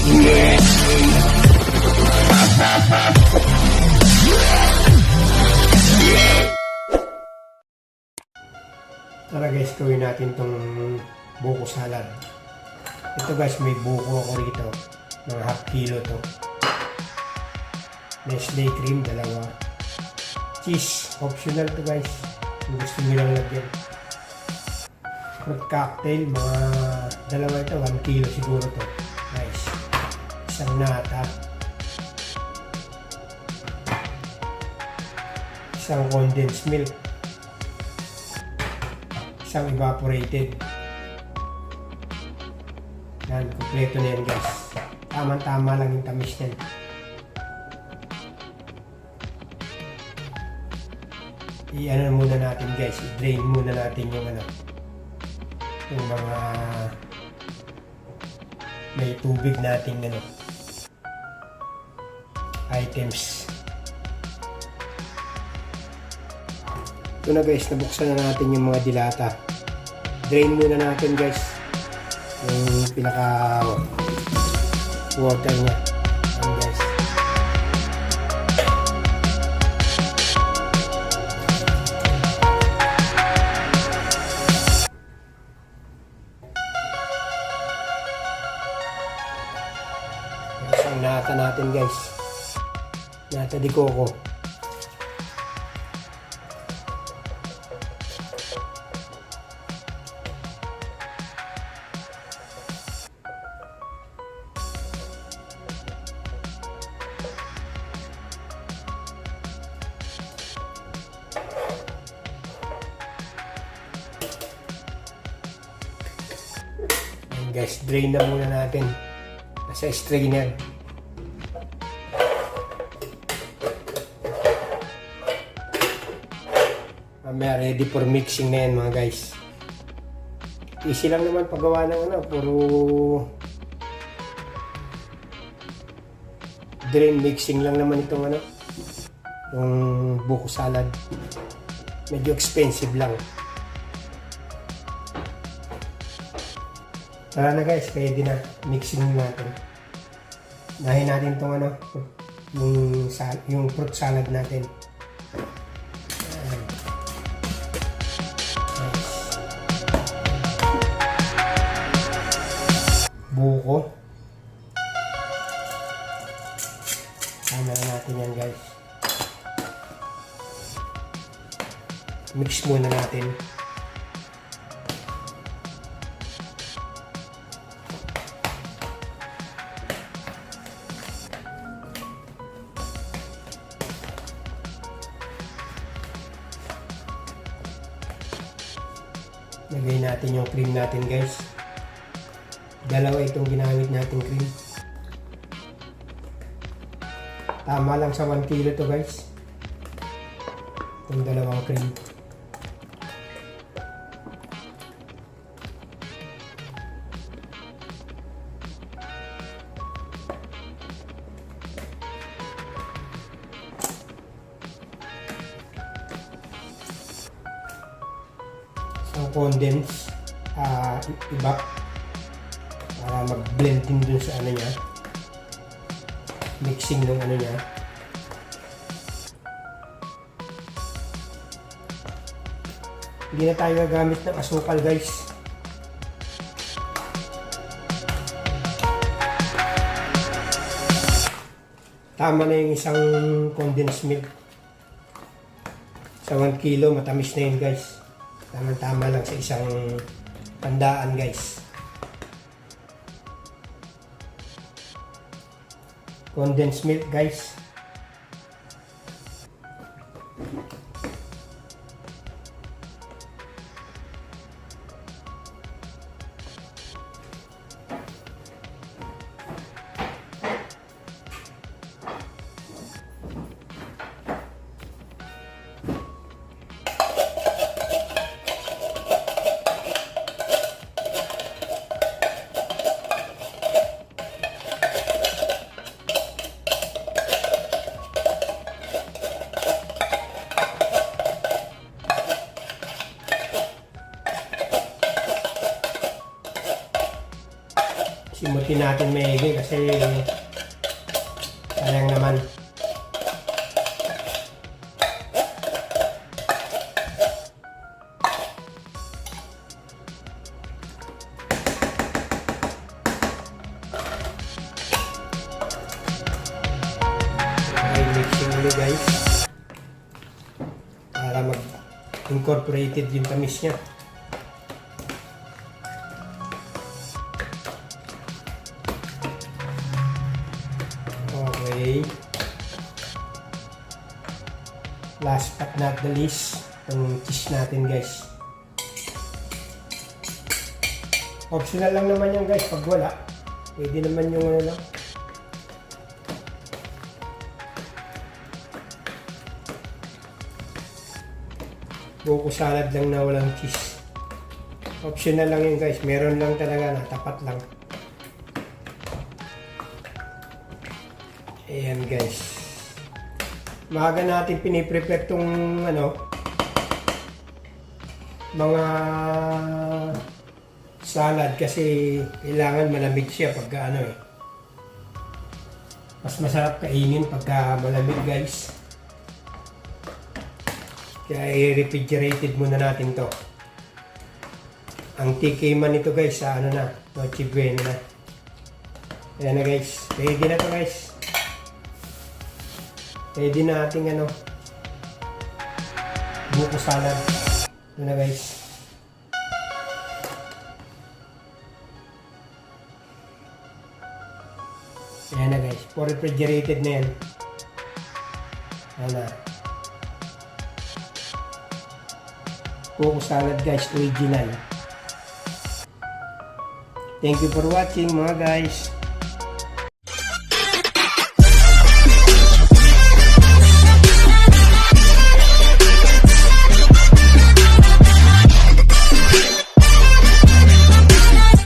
Tara guys, gawin natin tong buko salad. Ito guys, may buko ako rito. Mga half kilo to. Nestle cream, 2. Cheese, optional to guys. Kung gusto nyo lang lagyan. Fruit cocktail, mga 2 ito. 1 kilo siguro to. Guys, isang nata. Isang condensed milk. Isang evaporated. Yan, kompleto na yan guys. Tama-tama lang yung tamis yan. I-ano muna natin guys, i-drain muna natin yung yung mga may tubig nating items. Ito na guys, nabuksan na natin yung mga dilata. Drain muna natin guys yung pinaka water niya. Ayan guys. Isang nata natin guys. Nata de coco. Guys, drain na muna natin sa strainer. Mamaya ready for mixing na yan mga guys. Easy lang naman paggawa ng puro drain mixing lang naman itong yung buko salad. Medyo expensive lang. Tara na guys, pwede na. Mixing natin. Dahin natin itong yung fruit salad natin. Buko. Tama na natin yan guys. Mix muna natin. Lagay natin yung cream natin guys. 2 itong ginamit natin cream. Tama lang sa 1 kilo to guys. Itong 2 cream. Ang condense iba para mag-blend din dun sa niya, mixing ng niya. Hindi na tayo gagamit ng asukal guys. Tama na yung isang condensed milk sa 1 kilo. Matamis na yun guys. Tama-tama lang sa isang tandaan guys. Condensed milk guys. Bunutin natin maigi kasi sayang naman. Okay, mixing ulit guys. Para mag-incorporated yung tamis niya. Okay. Last but not the least, yung cheese natin guys. Optional lang naman yan guys pag wala. Pwede naman yung ano lang. Buko salad lang na walang cheese. Optional lang yun guys. Meron lang talaga na tapat lang. Ayan guys. Maaga natin piniprepare tong ano, mga salad kasi kailangan malamig siya pagka ano eh. Mas masarap kainin pagka malamig guys. Kaya i-refrigerated muna natin to. Ang TK man nito guys sa ano na, Noche Buena na. Ayan na guys. Ready na to guys. Ready na ating ano, buko salad. Ito na guys. Ayan na guys. For refrigerated na yan. Ayan na. Buko salad guys, original. Thank you for watching mga guys.